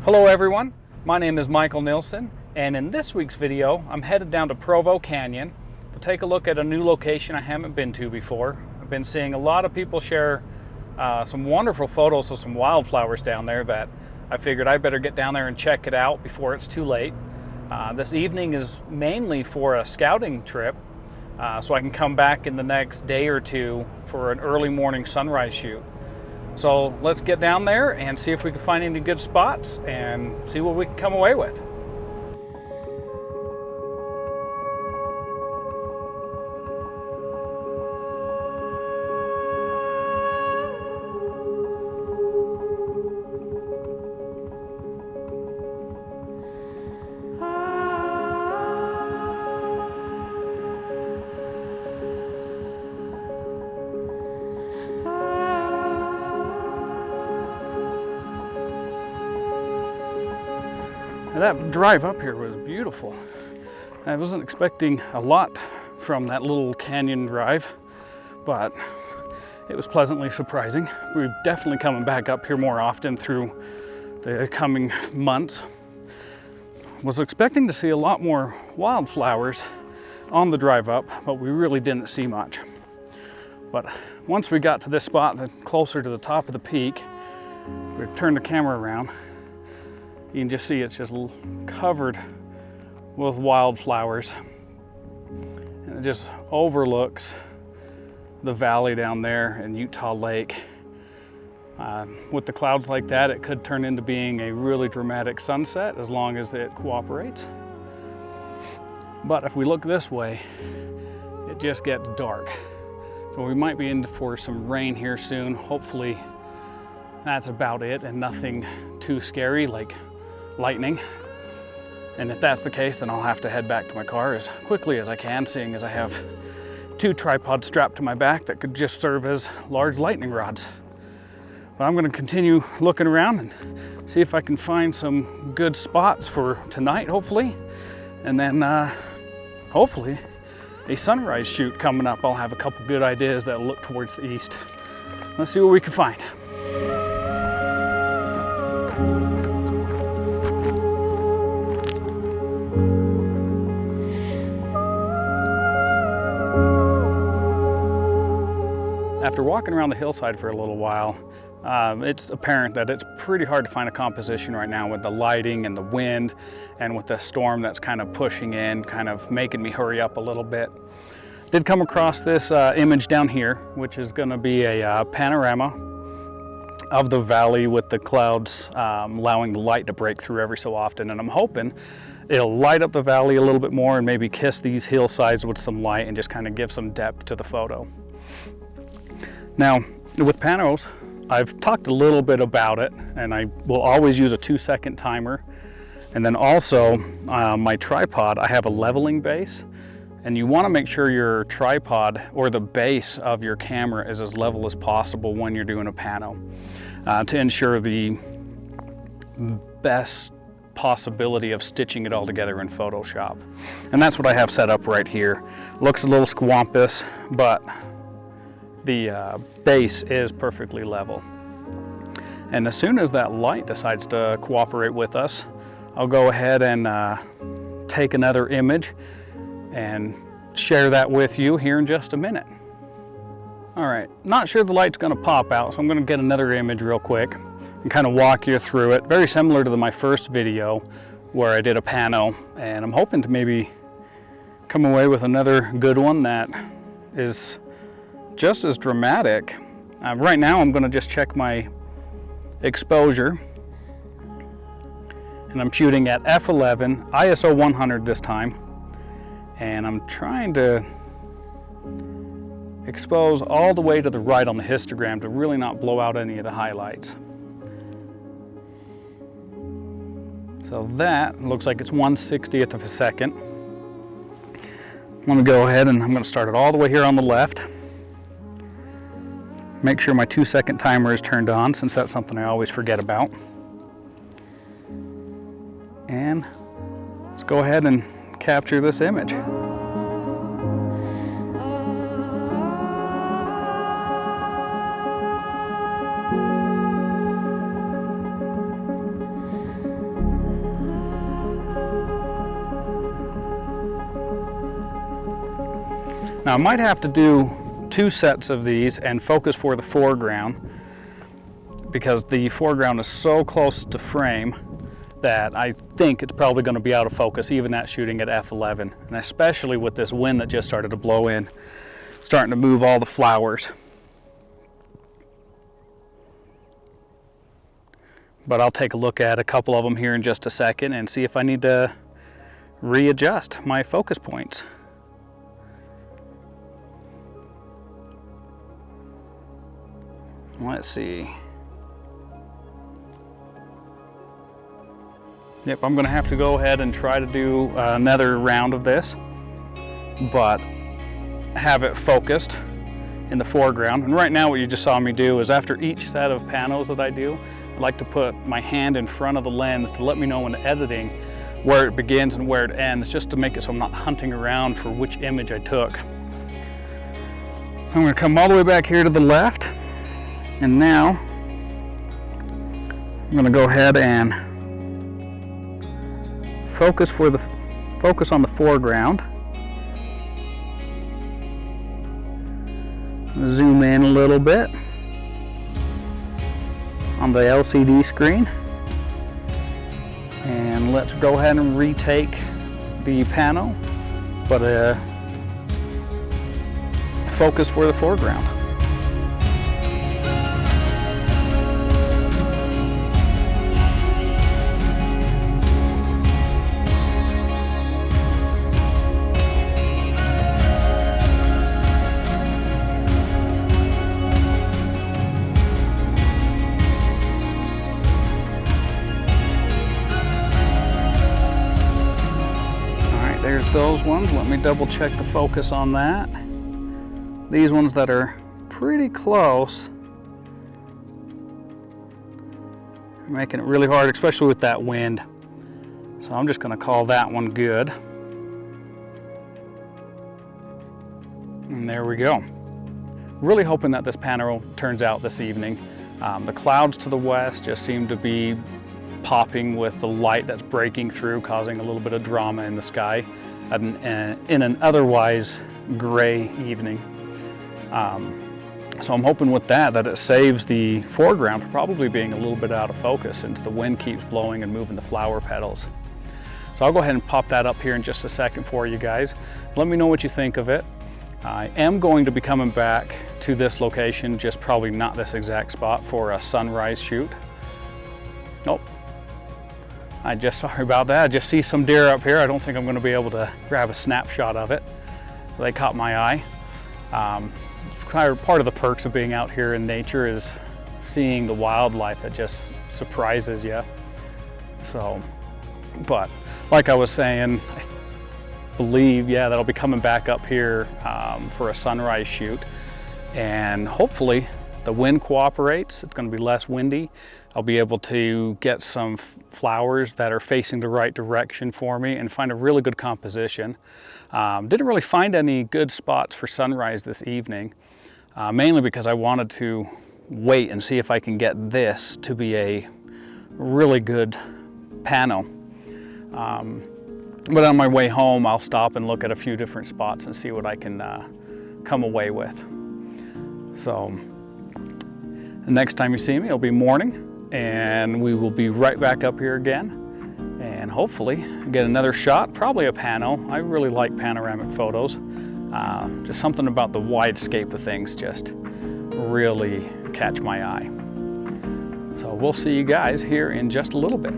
Hello everyone, my name is Michael Nilsson, and in this week's video I'm headed down to Provo Canyon to take a look at a new location I haven't been to before. I've been seeing a lot of people share some wonderful photos of some wildflowers down there that I figured I better get down there and check it out before it's too late. This evening is mainly for a scouting trip, so I can come back in the next day or two for an early morning sunrise shoot. So let's get down there and see if we can find any good spots and see what we can come away with. That drive up here was beautiful. I wasn't expecting a lot from that little canyon drive, but it was pleasantly surprising. We're definitely coming back up here more often through the coming months. Was expecting to see a lot more wildflowers on the drive up, but we really didn't see much. But once we got to this spot, closer to the top of the peak, we turned the camera around. You can just see it's just covered with wildflowers, and it just overlooks the valley down there in Utah Lake. With the clouds like that, it could turn into being a really dramatic sunset as long as it cooperates. But if we look this way, it just gets dark. So we might be in for some rain here soon. Hopefully that's about it and nothing too scary like lightning. And if that's the case, then I'll have to head back to my car as quickly as I can, seeing as I have 2 tripods strapped to my back that could just serve as large lightning rods. But I'm going to continue looking around and see if I can find some good spots for tonight, hopefully. And then hopefully a sunrise shoot coming up. I'll have a couple good ideas that look towards the east. Let's see what we can find. After walking around the hillside for a little while, it's apparent that it's pretty hard to find a composition right now with the lighting and the wind and with the storm that's kind of pushing in, kind of making me hurry up a little bit. Did come across this image down here, which is going to be a panorama of the valley with the clouds allowing the light to break through every so often, and I'm hoping it'll light up the valley a little bit more and maybe kiss these hillsides with some light and just kind of give some depth to the photo. Now, with panos, I've talked a little bit about it, and I will always use a 2-second timer. And then also, my tripod, I have a leveling base, and you want to make sure your tripod or the base of your camera is as level as possible when you're doing a pano to ensure the best possibility of stitching it all together in Photoshop. And that's what I have set up right here. Looks a little squampus, but the base is perfectly level. And as soon as that light decides to cooperate with us, I'll go ahead and take another image and share that with you here in just a minute. All right, not sure the light's gonna pop out, so I'm gonna get another image real quick and kind of walk you through it. Very similar to my first video where I did a pano, and I'm hoping to maybe come away with another good one that is just as dramatic. Right now I'm going to just check my exposure, and I'm shooting at f11 ISO 100 this time, and I'm trying to expose all the way to the right on the histogram to really not blow out any of the highlights. So that looks like it's 1/60th of a second. I'm going to go ahead and I'm going to start it all the way here on the left. Make sure my 2-second timer is turned on, since that's something I always forget about. And let's go ahead and capture this image. Now I might have to do 2 sets of these and focus for the foreground, because the foreground is so close to frame that I think it's probably going to be out of focus even at shooting at f11, and especially with this wind that just started to blow in, starting to move all the flowers. But I'll take a look at a couple of them here in just a second and see if I need to readjust my focus points. Let's see. Yep, I'm gonna have to go ahead and try to do another round of this, but have it focused in the foreground. And right now what you just saw me do is after each set of panels that I do, I like to put my hand in front of the lens to let me know when editing where it begins and where it ends, just to make it so I'm not hunting around for which image I took. I'm gonna come all the way back here to the left, and now I'm gonna go ahead and focus on the foreground. Zoom in a little bit on the LCD screen, and let's go ahead and retake the panel, but focus for the foreground. There's those ones. Let me double check the focus on that. These ones that are pretty close, making it really hard, especially with that wind. So I'm just going to call that one good. And there we go. Really hoping that this panorama turns out this evening. The clouds to the west just seem to be popping with the light that's breaking through, causing a little bit of drama in the sky in an otherwise gray evening. So I'm hoping with that it saves the foreground from probably being a little bit out of focus, since the wind keeps blowing and moving the flower petals. So I'll go ahead and pop that up here in just a second for you guys. Let me know what you think of it. I am going to be coming back to this location, just probably not this exact spot, for a sunrise shoot. Nope. Sorry about that. I just see some deer up here. I don't think I'm going to be able to grab a snapshot of it. They caught my eye. Part of the perks of being out here in nature is seeing the wildlife that just surprises you. So, but like I was saying, I believe, that I'll be coming back up here for a sunrise shoot, and hopefully the wind cooperates. It's going to be less windy. I'll be able to get some flowers that are facing the right direction for me and find a really good composition. Didn't really find any good spots for sunrise this evening, mainly because I wanted to wait and see if I can get this to be a really good pano. But on my way home, I'll stop and look at a few different spots and see what I can come away with. So the next time you see me, it'll be morning, and we will be right back up here again and hopefully get another shot, probably a pano. I really like panoramic photos. Just something about the widescape of things just really catch my eye. So we'll see you guys here in just a little bit.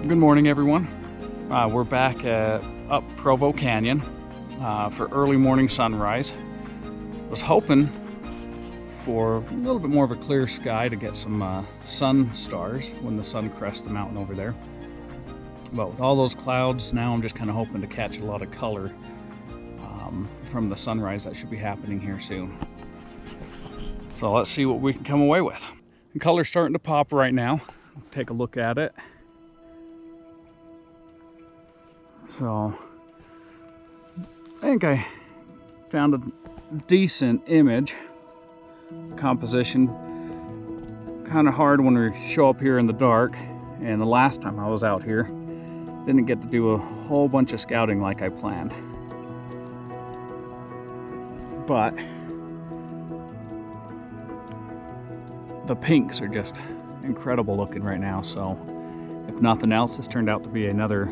Good morning, everyone. We're back up Provo Canyon for early morning sunrise. Was hoping for a little bit more of a clear sky to get some sun stars when the sun crests the mountain over there. But with all those clouds, now I'm just kind of hoping to catch a lot of color from the sunrise that should be happening here soon. So let's see what we can come away with. The color's starting to pop right now. Take a look at it. So I think I found a decent image composition. Kind of hard when we show up here in the dark, and the last time I was out here didn't get to do a whole bunch of scouting like I planned. But the pinks are just incredible looking right now, so if nothing else, this turned out to be another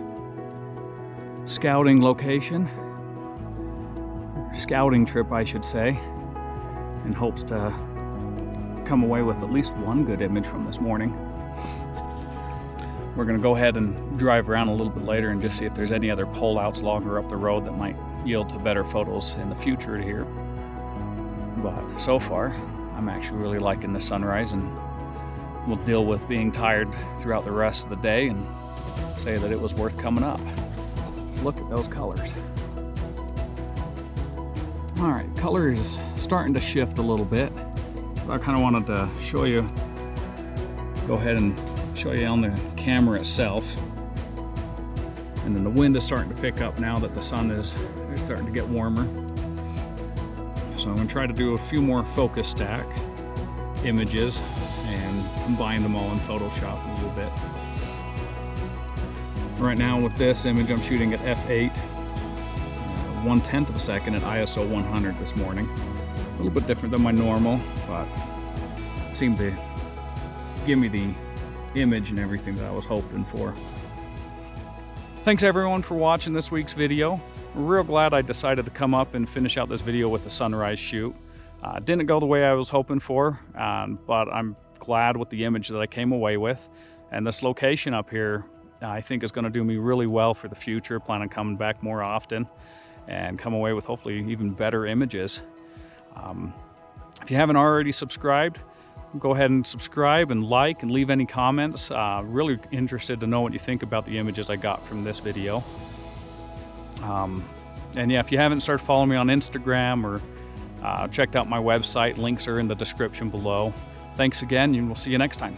scouting location, scouting trip I should say, in hopes to come away with at least one good image from this morning. We're gonna go ahead and drive around a little bit later and just see if there's any other pullouts longer up the road that might yield to better photos in the future here. But so far, I'm actually really liking the sunrise, and we'll deal with being tired throughout the rest of the day and say that it was worth coming up. Look at those colors. All right, color is starting to shift a little bit. So I kind of wanted to show you, go ahead and show you on the camera itself. And then the wind is starting to pick up now that the sun is starting to get warmer. So I'm gonna try to do a few more focus stack images and combine them all in Photoshop a little bit. Right now with this image, I'm shooting at f8, 1/10 of a second at ISO 100 this morning. A little bit different than my normal, but it seemed to give me the image and everything that I was hoping for. Thanks everyone for watching this week's video. I'm real glad I decided to come up and finish out this video with the sunrise shoot. Didn't go the way I was hoping for, but I'm glad with the image that I came away with. And this location up here, I think is going to do me really well for the future. Plan on coming back more often and come away with hopefully even better images. If you haven't already subscribed, go ahead and subscribe and like and leave any comments. Really interested to know what you think about the images I got from this video. And yeah, if you haven't started following me on Instagram or checked out my website, links are in the description below. Thanks again, and we'll see you next time.